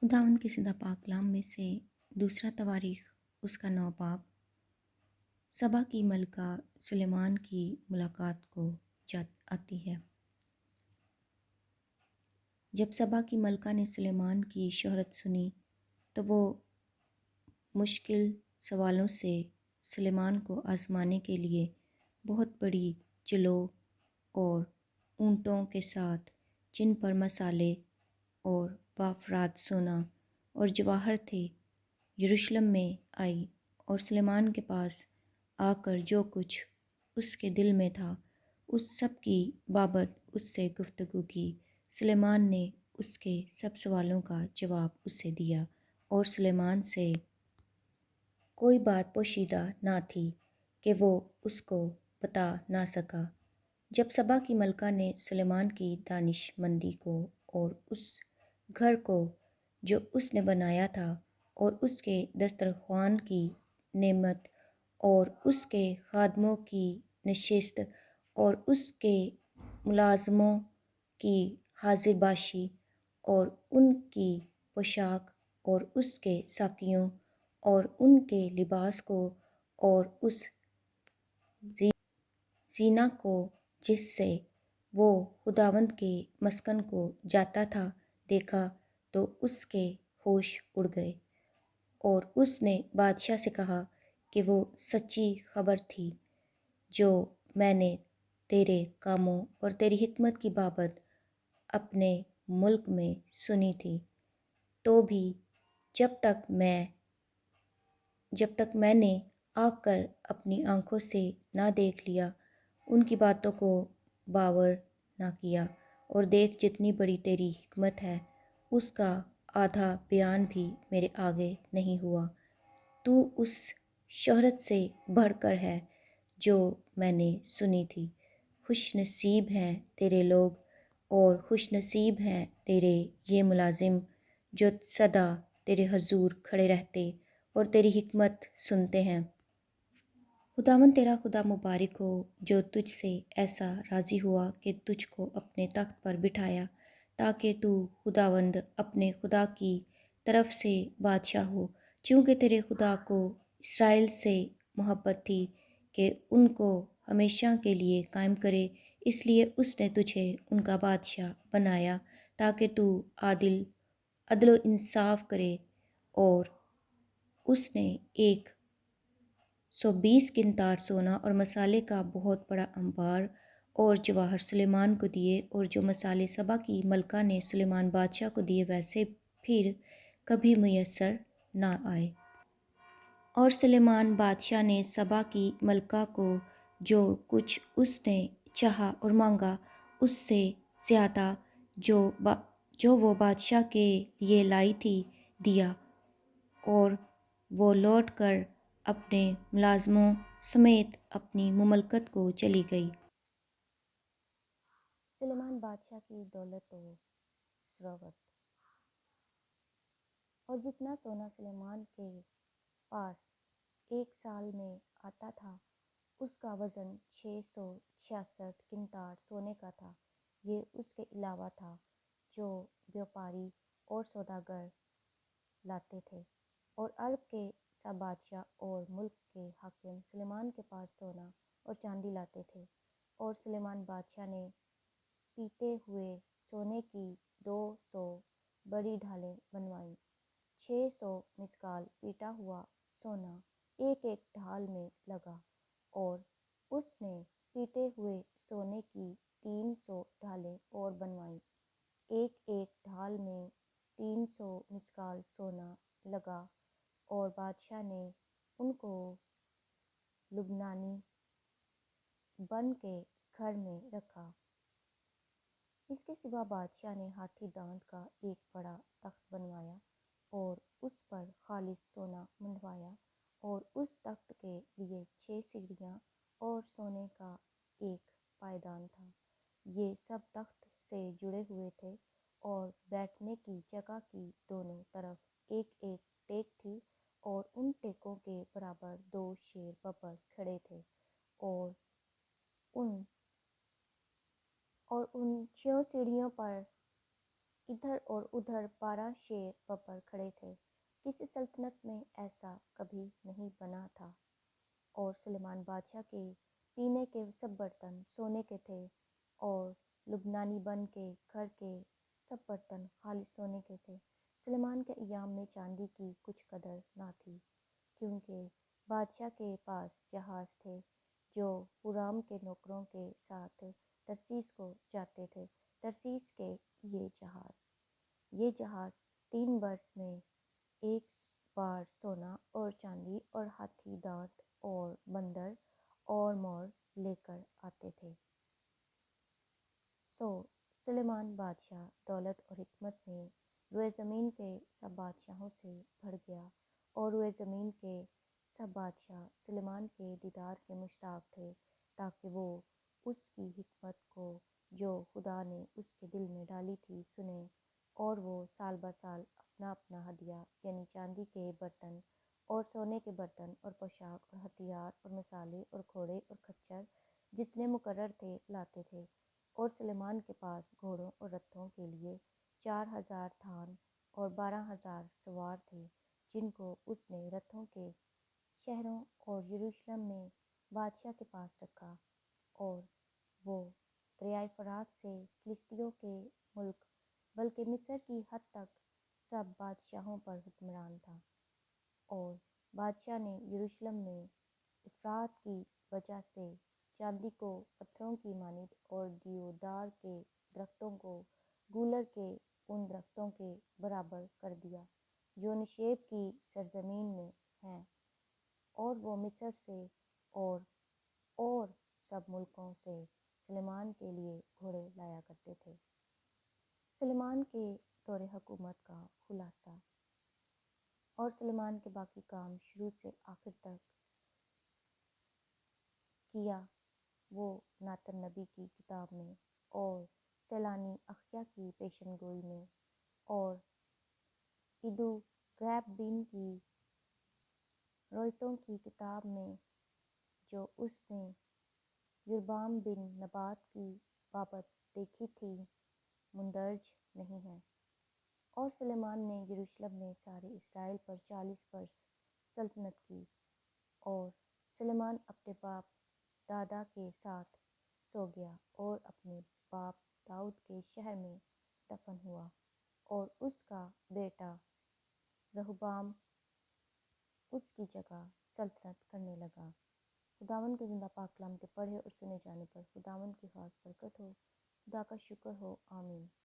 خداوند کی زندہ پاک کلام میں سے دوسرا تواریخ اس کا 9 باب سبا کی ملکہ سلیمان کی ملاقات کو آتی ہے۔ جب سبا کی ملکہ نے سلیمان کی شہرت سنی تو وہ مشکل سوالوں سے سلیمان کو آزمانے کے لیے بہت بڑی چلو اور اونٹوں کے ساتھ جن پر مسالے اور بافرات سونا اور جواہر تھے یروشلم میں آئی اور سلیمان کے پاس آ کر جو کچھ اس کے دل میں تھا اس سب کی بابت اس سے گفتگو کی۔ سلیمان نے اس کے سب سوالوں کا جواب اسے دیا اور سلیمان سے کوئی بات پوشیدہ نہ تھی کہ وہ اس کو بتا نہ سکا۔ جب سبا کی ملکہ نے سلیمان کی دانش مندی کو اور اس گھر کو جو اس نے بنایا تھا اور اس کے دسترخوان کی نعمت اور اس کے خادموں کی نشست اور اس کے ملازموں کی حاضر باشی اور ان کی پوشاک اور اس کے ساقیوں اور ان کے لباس کو اور اس زینہ کو جس سے وہ خداوند کے مسکن کو جاتا تھا دیکھا تو اس کے ہوش اڑ گئے۔ اور اس نے بادشاہ سے کہا کہ وہ سچی خبر تھی جو میں نے تیرے کاموں اور تیری حکمت کی بابت اپنے ملک میں سنی تھی، تو بھی جب تک میں نے آ کر اپنی آنکھوں سے نہ دیکھ لیا، ان کی باتوں کو باور نہ کیا۔ اور دیکھ جتنی بڑی تیری حکمت ہے اس کا آدھا بیان بھی میرے آگے نہیں ہوا۔ تو اس شہرت سے بڑھ کر ہے جو میں نے سنی تھی۔ خوش نصیب ہیں تیرے لوگ اور خوش نصیب ہیں تیرے یہ ملازم جو سدا تیرے حضور کھڑے رہتے اور تیری حکمت سنتے ہیں۔ خداوند تیرا خدا مبارک ہو جو تجھ سے ایسا راضی ہوا کہ تجھ کو اپنے تخت پر بٹھایا تاکہ تو خداوند اپنے خدا کی طرف سے بادشاہ ہو، چونکہ تیرے خدا کو اسرائیل سے محبت تھی کہ ان کو ہمیشہ کے لیے قائم کرے، اس لیے اس نے تجھے ان کا بادشاہ بنایا تاکہ تو عدل و انصاف کرے۔ اور اس نے 120 قنطار سونا اور مسالے کا بہت بڑا انبار اور جواہر سلیمان کو دیے، اور جو مسالے سبا کی ملکہ نے سلیمان بادشاہ کو دیے ویسے پھر کبھی میسر نہ آئے۔ اور سلیمان بادشاہ نے سبا کی ملکہ کو جو کچھ اس نے چاہا اور مانگا اس سے زیادہ جو وہ بادشاہ کے لیے لائی تھی دیا، اور وہ لوٹ کر اپنے ملازموں سمیت اپنی مملکت کو چلی گئی۔ سلیمان بادشاہ کی دولت و ثروت۔ اور جتنا سونا سلیمان کے پاس ایک سال میں آتا تھا اس کا وزن 666 قنطار سونے کا تھا۔ یہ اس کے علاوہ تھا جو بیوپاری اور سوداگر لاتے تھے۔ اور عرب کے سب بادشاہ اور ملک کے حاکم سلیمان کے پاس سونا اور چاندی لاتے تھے۔ اور سلیمان بادشاہ نے پیٹے ہوئے سونے کی 200 بڑی ڈھالیں بنوائیں۔ 600 مسکال پیٹا ہوا سونا ایک ایک ڈھال میں لگا، اور اس نے پیٹے ہوئے سونے کی 300 ڈھالیں اور بنوائیں، ایک ایک ڈھال میں 300 مسکال سونا لگا، اور بادشاہ نے ان کو لبنانی بن کے گھر میں رکھا۔ اس کے سوا بادشاہ نے ہاتھی دانت کا ایک بڑا تخت بنوایا اور اس پر خالص سونا منڈوایا، اور اس تخت کے لیے 6 سیڑھیاں اور سونے کا ایک پائیدان تھا۔ یہ سب تخت سے جڑے ہوئے تھے، اور بیٹھنے کی جگہ کی دونوں طرف ایک ایک ٹیک تھی، اور ان ٹیکوں کے برابر 2 شیر ببر کھڑے تھے، اور ان 6 سیڑھیوں پر ادھر اور ادھر 12 شیر بپر کھڑے تھے۔ کسی سلطنت میں ایسا کبھی نہیں بنا تھا۔ اور سلیمان بادشاہ کے پینے کے سب برتن سونے کے تھے، اور لبنانی بن کے گھر کے سب برتن خالص سونے کے تھے۔ سلیمان کے ایام میں چاندی کی کچھ قدر نہ تھی، کیونکہ بادشاہ کے پاس جہاز تھے جو ہورام کے نوکروں کے ساتھ ترسیس کو جاتے تھے۔ ترسیس کے یہ جہاز 3 برس میں ایک بار سونا اور چاندی اور ہاتھی دانت اور بندر اور مور لے کر آتے تھے۔ سلیمان بادشاہ دولت اور حکمت میں روئے زمین کے سب بادشاہوں سے بڑھ گیا، اور روئے زمین کے سب بادشاہ سلیمان کے دیدار کے مشتاق تھے، تاکہ وہ اس کی حکمت کو جو خدا نے اس کے دل میں ڈالی تھی سنیں۔ اور وہ سال بسال اپنا اپنا ہدیہ، یعنی چاندی کے برتن اور سونے کے برتن اور پوشاک اور ہتھیار اور مسالے اور گھوڑے اور کھچر جتنے مقرر تھے لاتے تھے۔ اور سلیمان کے پاس گھوڑوں اور رتھوں کے لیے 4000 تھان اور 12,000 سوار تھے، جن کو اس نے رتھوں کے شہروں اور یروشلم میں بادشاہ کے پاس رکھا۔ اور وہ دریائے فرات سے فلسطیوں کے ملک بلکہ مصر کی حد تک سب بادشاہوں پر حکمران تھا۔ اور بادشاہ نے یروشلم میں افراط کی وجہ سے چاندی کو پتھروں کی مانند اور دیودار کے درختوں کو گولر کے ان درختوں کے برابر کر دیا جو نشیب کی سرزمین میں ہیں، اور وہ مصر سے اور سب ملکوں سے سلیمان کے لیے گھوڑے لایا کرتے تھے۔ سلیمان کے دور حکومت کا خلاصہ اور سلیمان کے باقی کام شروع سے آخر تک کیا وہ ناتن نبی کی کتاب میں، اور سیلانی اخیا کی پیشن گوئی میں، اور ایدو غیب بین کی روایتوں کی کتاب میں جو اس نے یربعام بن نبات کی بابت لکھی تھی مندرج نہیں ہے۔ اور سلیمان نے یروشلم میں سارے اسرائیل پر 40 برس سلطنت کی۔ اور سلیمان اپنے باپ دادا کے ساتھ سو گیا اور اپنے باپ داؤد کے شہر میں دفن ہوا، اور اس کا بیٹا رہوبام اس کی جگہ سلطنت کرنے لگا۔ خداوند کے زندہ پاک کلام کے پڑھے اور سنے جانے پر خداوند کی خاص برکت ہو۔ خدا کا شکر ہو، آمین۔